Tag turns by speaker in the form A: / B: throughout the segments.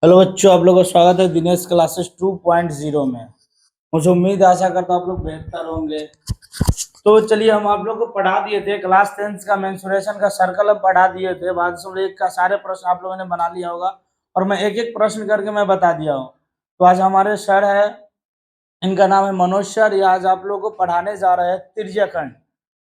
A: Hello बच्चों, आप लोगों का स्वागत है दिनेश क्लासेस 2.0 में। मुझे उम्मीद आशा करता हूँ आप लोग बेहतर होंगे। तो चलिए, हम आप लोग को पढ़ा दिए थे क्लास 10 का मेंसुरेशन का सर्कल, हम पढ़ा दिए थे। भाग एक का सारे प्रश्न आप लोगों ने बना लिया होगा और मैं एक एक प्रश्न करके मैं बता दिया हूँ। तो आज हमारे सर है, इनका नाम है मनोज सर। ये आज आप लोगों को पढ़ाने जा रहे हैं त्रिज्यखंड,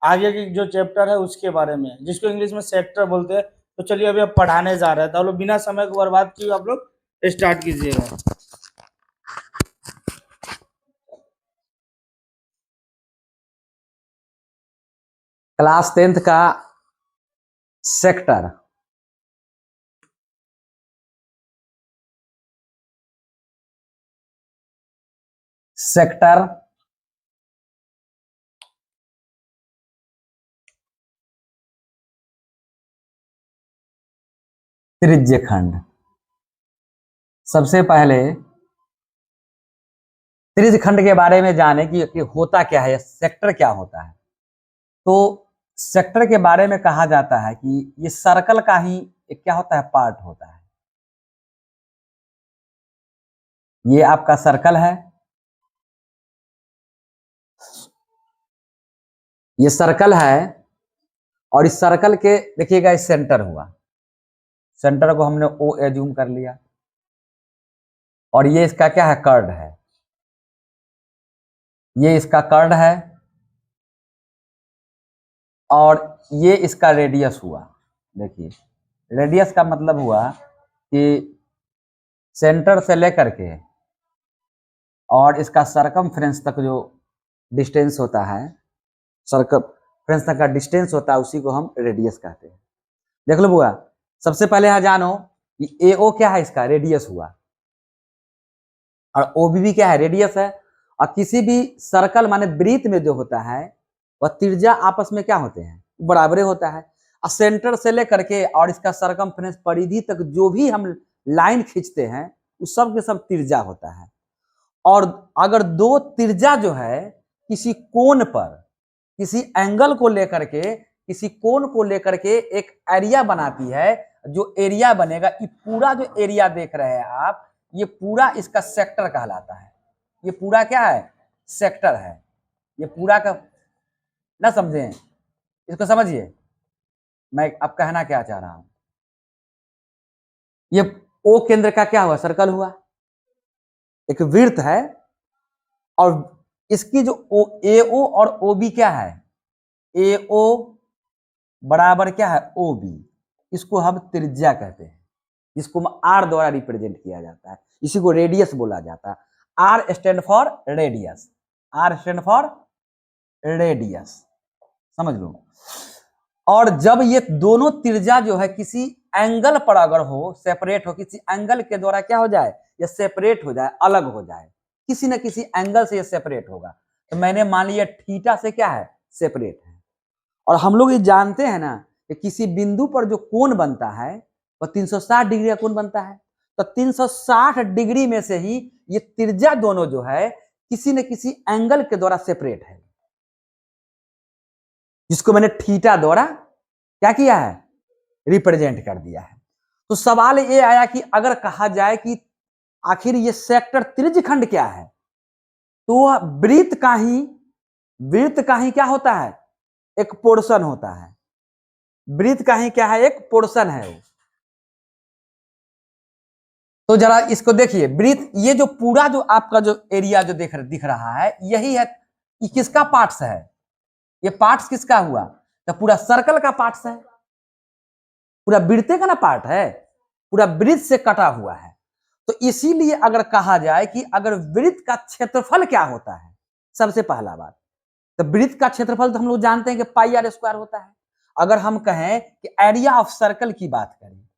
A: आगे की जो चैप्टर है उसके बारे में, जिसको इंग्लिश में सेक्टर बोलते हैं। तो चलिए, अभी आप पढ़ाने जा रहे हैं, तो आप लोग बिना समय को बर्बाद किए आप लोग स्टार्ट कीजिएगा।
B: क्लास 10th का सेक्टर सेक्टर त्रिज्यखंड। सबसे पहले त्रिज्यखंड के बारे में जाने कि होता क्या है, सेक्टर क्या होता है। तो सेक्टर के बारे में कहा जाता है कि ये सर्कल का ही एक क्या होता है, पार्ट होता है। ये आपका सर्कल है, ये सर्कल है, और इस सर्कल के देखिएगा इस सेंटर हुआ, सेंटर को हमने ओ एज्यूम कर लिया, और ये इसका क्या है, कर्ड है। ये इसका कर्ड है और ये इसका रेडियस हुआ। देखिए, रेडियस का मतलब हुआ कि सेंटर से लेकर के और इसका सरकमफ्रेंस तक जो डिस्टेंस होता है, सरकमफ्रेंस तक का डिस्टेंस होता है, उसी को हम रेडियस कहते हैं। देख लो बुआ, सबसे पहले यहाँ जानो कि एओ क्या है, इसका रेडियस हुआ, और ओबी भी क्या है, रेडियस है। और किसी भी सर्कल माने वृत्त में जो होता है वह त्रिज्या आपस में क्या होते हैं, बराबरे होता है। और सेंटर से लेकर के और इसका सरकमफ्रेंस परिधि तक जो भी हम लाइन खींचते हैं उस सब के सब त्रिज्या होता है। और अगर दो त्रिज्या जो है किसी कोण पर, किसी एंगल को लेकर के, किसी कोण को लेकर के एक एरिया बनाती है, जो एरिया बनेगा, ये पूरा जो एरिया देख रहे हैं आप, ये पूरा इसका सेक्टर कहलाता है। ये पूरा क्या है, सेक्टर है। ये पूरा का ना समझे, इसको समझिए मैं अब कहना क्या चाह रहा हूं। ये ओ केंद्र का क्या हुआ, सर्कल हुआ, एक वृत्त है। और इसकी जो ए ओ और ओ बी क्या है, ए ओ बराबर क्या है, ओ बी। इसको हम त्रिज्या कहते हैं, जिसको आर द्वारा रिप्रेजेंट किया जाता है। इसी को रेडियस बोला जाता है। R stand for radius, R stand for radius, समझ लो। और जब ये दोनों त्रिज्या जो है किसी एंगल पर अगर हो, सेपरेट हो, किसी एंगल के द्वारा क्या हो जाए, ये सेपरेट हो जाए, अलग हो जाए, किसी न किसी एंगल से ये सेपरेट होगा। तो मैंने मान लिया थीटा से क्या है, सेपरेट है। और हम लोग ये जानते हैं ना कि किसी बिंदु पर जो कोण बनता है वह 360 डिग्री का कोण बनता है। तो 360 डिग्री में से ही ये त्रिज्या दोनों जो है किसी न किसी एंगल के द्वारा सेपरेट है, जिसको मैंने थीटा द्वारा क्या किया है, रिप्रेजेंट कर दिया है। तो सवाल ये आया कि अगर कहा जाए कि आखिर ये सेक्टर त्रिज्यखंड क्या है, तो वह वृत्त का ही क्या होता है, एक पोर्शन होता है। वृत्त का ही क्या है, एक पोर्शन है वो। तो जरा इसको देखिए, वृत्त, ये जो पूरा जो आपका जो एरिया जो दिख रहा है, यही है, ये किसका पार्ट्स है, ये पार्ट्स किसका हुआ, तो पूरा सर्कल का पार्ट्स है, पूरा वृत्त का ना पार्ट है, पूरा वृत्त से कटा हुआ है। तो इसीलिए अगर कहा जाए कि अगर वृत्त का क्षेत्रफल क्या होता है, सबसे पहला बात, तो वृत्त का क्षेत्रफल तो हम लोग जानते हैं कि पाई आर स्क्वायर होता है। अगर हम कहें कि एरिया ऑफ सर्कल की बात करें,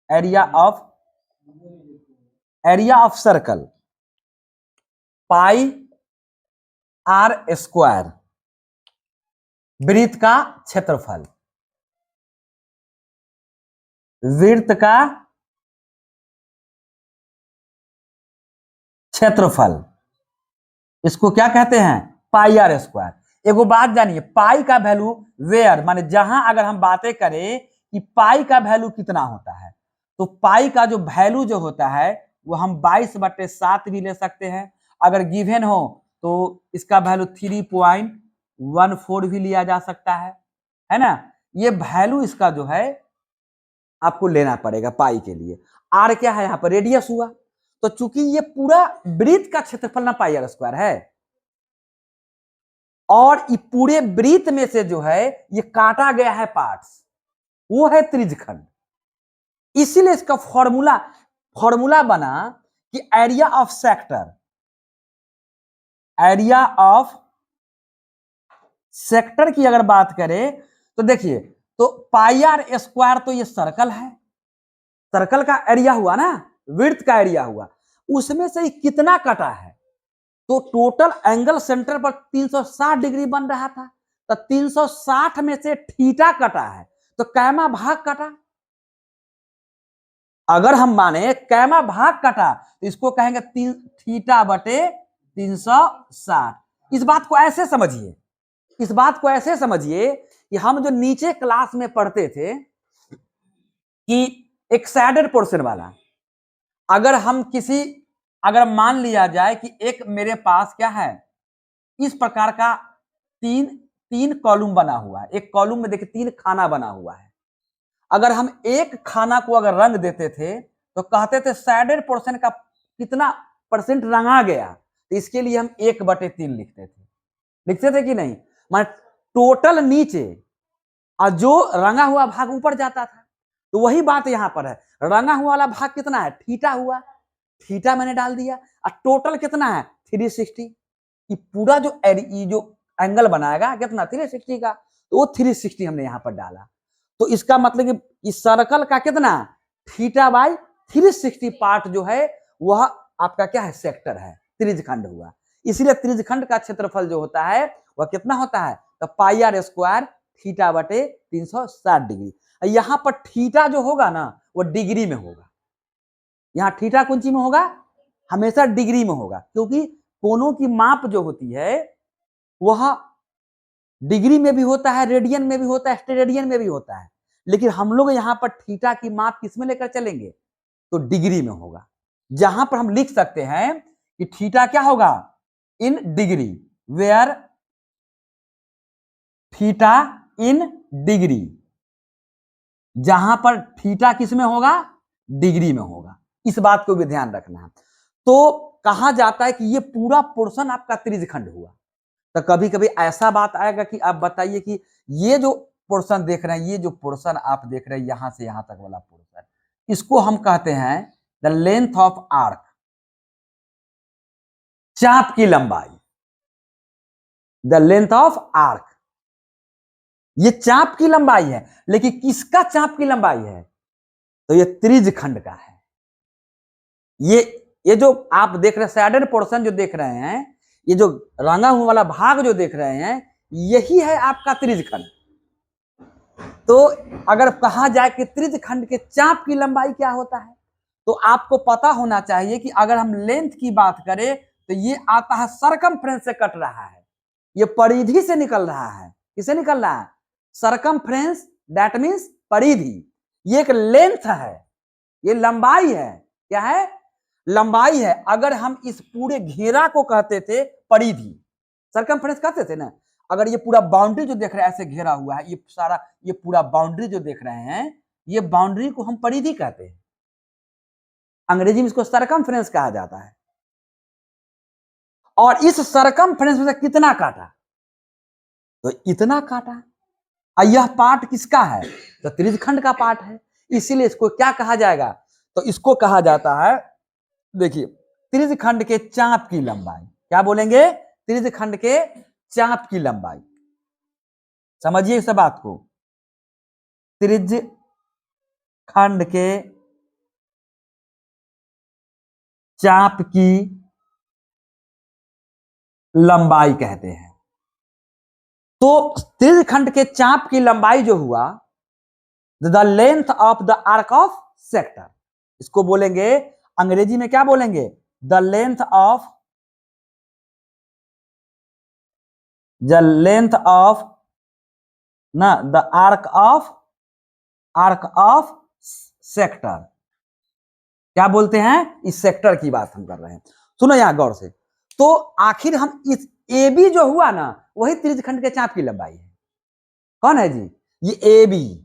B: area of circle pi R square, वृत्त का क्षेत्रफल, वृत्त का क्षेत्रफल, इसको क्या कहते हैं, पाई आर स्क्वायर। एगो बात जानिए, पाई का वैल्यू वेयर माने जहां अगर हम बातें करें कि पाई का वैल्यू कितना होता है, तो पाई का जो वैल्यू जो होता है वो हम 22/7 भी ले सकते हैं। अगर गिवन हो तो इसका वैल्यू 3.14 भी लिया जा सकता है ना। ये वैल्यू इसका जो है आपको लेना पड़ेगा पाई के लिए। आर क्या है यहाँ पर, रेडियस हुआ। तो चूंकि ये पूरा वृत्त का क्षेत्रफल ना पाई आर स्क्वायर है, और ये पूरे वृत्त में से जो है ये काटा गया है पार्ट्स, वो है त्रिज्यखंड। इसीलिए इसका फॉर्मूला बना कि area of sector, area of sector की अगर बात करें तो देखिए, तो पाई आर स्क्वायर तो ये सर्कल है, सर्कल का एरिया हुआ ना, वृत्त का एरिया हुआ, उसमें से कितना कटा है। तो टोटल एंगल सेंटर पर 360 डिग्री बन रहा था, तो 360 में से थीटा कटा है, तो कैमा भाग कटा। अगर हम माने कैमा भाग कटा तो इसको कहेंगे थीटा बटे 360। इस बात को ऐसे समझिए, इस बात को ऐसे समझिए कि हम जो नीचे क्लास में पढ़ते थे कि एक सैडेड पोर्शन वाला, अगर हम अगर मान लिया जाए कि एक मेरे पास क्या है, इस प्रकार का तीन कॉलम बना हुआ है, एक कॉलम में देखिए 3 खाना बना हुआ है। अगर हम एक खाना को अगर रंग देते थे तो कहते थे सैडेड पोर्शन का कितना % रंगा गया, तो इसके लिए हम 1/3 लिखते थे कि नहीं। मान टोटल नीचे और जो रंगा हुआ भाग ऊपर जाता था, तो वही बात यहां पर है। रंगा हुआ वाला भाग कितना है, थीटा हुआ, थीटा मैंने डाल दिया, और टोटल कितना है 360। ये पूरा जो एंगल बनाएगा कितना 360 का, तो वो 360 हमने यहां पर डाला। तो इसका मतलब कि इस सर्कल का कितना थीटा बाई 360 पार्ट जो है वह आपका क्या है, सेक्टर है, त्रिज्यखंड हुआ। इसलिए त्रिज्यखंड का क्षेत्रफल जो होता है वह कितना होता है, तो पाई आर स्क्वायर थीटा बटे 360 डिग्री। यहां पर थीटा जो होगा ना वो डिग्री में होगा, यहां थीटा कौन सी में होगा, हमेशा डिग्री में होगा, क्योंकि कोनों की माप जो होती है वह डिग्री में भी होता है, रेडियन में भी होता है, स्टेरेडियन में भी होता है। लेकिन हम लोग यहां पर थीटा की माप किसमें लेकर चलेंगे, तो डिग्री में होगा। जहां पर हम लिख सकते हैं कि थीटा क्या होगा, in degree, where theta in degree, जहां पर थीटा किसमें होगा, डिग्री में होगा। इस बात को भी ध्यान रखना है। तो कहा जाता है कि ये पूरा पोर्शन आपका त्रिज्यखंड हुआ। तो कभी कभी ऐसा बात आएगा कि आप बताइए कि ये जो पोर्शन देख रहे हैं, ये जो पोर्शन आप देख रहे हैं यहां से यहां तक वाला पोर्शन, इसको हम कहते हैं द लेंथ ऑफ आर्क, चाप की लंबाई, द लेंथ ऑफ आर्क। ये चाप की लंबाई है, लेकिन किसका चाप की लंबाई है, तो ये त्रिज्यखंड का है। ये जो आप देख रहे हैं सैडेड पोर्शन जो देख रहे हैं, ये जो रंगा हुआ वाला भाग जो देख रहे हैं, यही है आपका त्रिज्यखंड। तो अगर कहा जाए कि त्रिज्यखंड के चाप की लंबाई क्या होता है, तो आपको पता होना चाहिए कि अगर हम लेंथ की बात करें तो ये आता है सरकमफ्रेंस से कट रहा है, ये परिधि से निकल रहा है। किसे निकल रहा है, सरकमफ्रेंस, दैट मींस परिधि। ये एक लेंथ है, ये लंबाई है। क्या है, लंबाई है। अगर हम इस पूरे घेरा को कहते थे परिधि, सरकमफ्रेंस कहते थे ना। अगर ये पूरा बाउंड्री जो देख रहे हैं ऐसे घेरा हुआ है, ये सारा ये पूरा बाउंड्री जो देख रहे हैं, ये बाउंड्री को हम परिधि कहते हैं। अंग्रेजी में इसको सरकमफ्रेंस कहा जाता है। और इस सरकमफ्रेंस में से कितना काटा, तो इतना काटा। और यह पार्ट किसका है, तो त्रिज्यखंड का पार्ट है। इसीलिए इसको क्या कहा जाएगा, तो इसको कहा जाता है, देखिए, त्रिज्यखंड के चाप की लंबाई। क्या बोलेंगे, त्रिज्यखंड के चाप की लंबाई। समझिए इस बात को, त्रिज्यखंड के चाप की लंबाई कहते हैं। तो त्रिज्यखंड के चाप की लंबाई जो हुआ, the length of the arc of sector, इसको बोलेंगे अंग्रेजी में क्या बोलेंगे, द लेंथ ऑफ ना द आर्क ऑफ सेक्टर। क्या बोलते हैं, इस सेक्टर की बात हम कर रहे हैं। सुनो यहां गौर से, तो आखिर हम इस ए बी जो हुआ ना, वही त्रिज्यखंड के चाप की लंबाई है। कौन है जी, ये ए बी।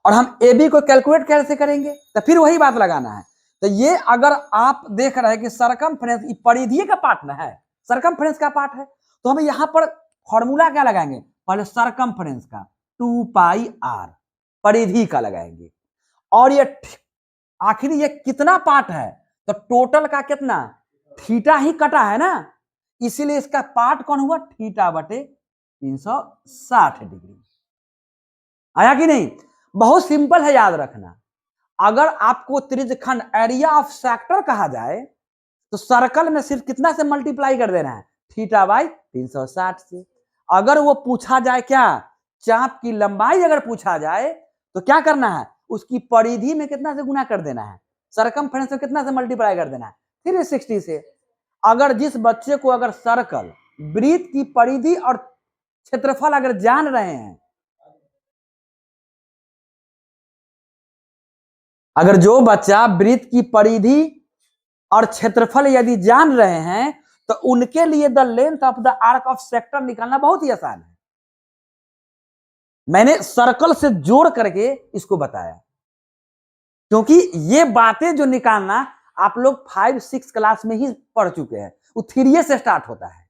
B: और हम ए बी को कैलकुलेट कैसे करेंगे, तो फिर वही बात लगाना है। तो ये अगर आप देख रहे हैं कि सरकमफ्रेंस परिधि का पार्ट ना है, सरकमफ्रेंस का पार्ट है, तो हम यहाँ पर फॉर्मूला क्या लगाएंगे, पहले सरकमफ्रेंस का 2 पाई आर परिधि का लगाएंगे। और ये आखिर ये कितना पार्ट है, तो टोटल का कितना, थीटा ही कटा है ना, इसीलिए इसका पार्ट कौन हुआ, थीटा बटे 360 डिग्री। आया कि नहीं, बहुत सिंपल है याद रखना। अगर आपको त्रिज्यखंड एरिया ऑफ सेक्टर कहा जाए, तो सर्कल में सिर्फ कितना से मल्टीप्लाई कर देना है, थीटा बाई 360 से। अगर वो पूछा जाए क्या, चाप की लंबाई अगर पूछा जाए, तो क्या करना है, उसकी परिधि में कितना से गुना कर देना है, सरकमफ्रेंस में कितना से मल्टीप्लाई कर देना है, 360 से। अगर जिस बच्चे को अगर सर्कल, वृत्त की परिधि और क्षेत्रफल अगर जान रहे हैं, अगर जो बच्चा वृत्त की परिधि और क्षेत्रफल यदि जान रहे हैं, तो उनके लिए the length of the arc of sector निकालना बहुत ही आसान है। मैंने सर्कल से जोड़ करके इसको बताया, क्योंकि ये बातें जो निकालना आप लोग 5-6 क्लास में ही पढ़ चुके हैं। वो 3 से स्टार्ट होता है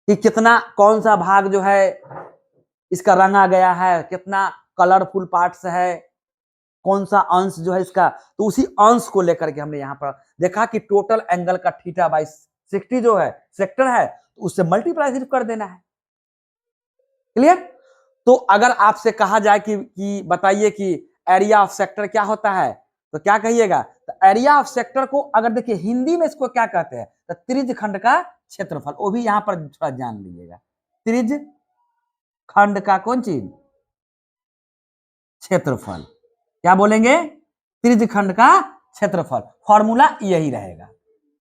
B: कि कितना, कौन सा भाग जो है इसका रंगा गया है, कितना कलरफुल पार्ट्स है, कौन सा अंश जो है इसका, तो उसी अंश को लेकर के हमने यहां पर देखा कि टोटल एंगल का थीटा बाई 60 जो है सेक्टर है, तो उससे मल्टीप्लाई सिर्फ कर देना है। क्लियर। तो अगर आपसे कहा जाए कि बताइए कि एरिया ऑफ सेक्टर क्या होता है, तो क्या कहिएगा, तो एरिया ऑफ सेक्टर को अगर देखिए हिंदी में इसको क्या कहते हैं, तो त्रिज्यखंड का क्षेत्रफल। वो भी यहां पर थोड़ा जान लीजिएगा, त्रिज्यखंड का कौन चीज, क्षेत्रफल। क्या बोलेंगे, त्रिज्यखंड का क्षेत्रफल। फॉर्मूला यही रहेगा,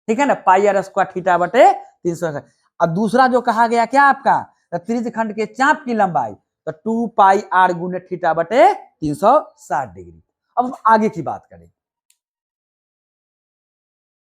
B: ठीक है ना, पाई आर स्क्वायर थीटा बटे 360। और दूसरा जो कहा गया क्या आपका, त्रिज्यखंड के चाप की लंबाई, तो 2 पाई आर गुने थीटा बटे 360 डिग्री। अब आगे की बात करें,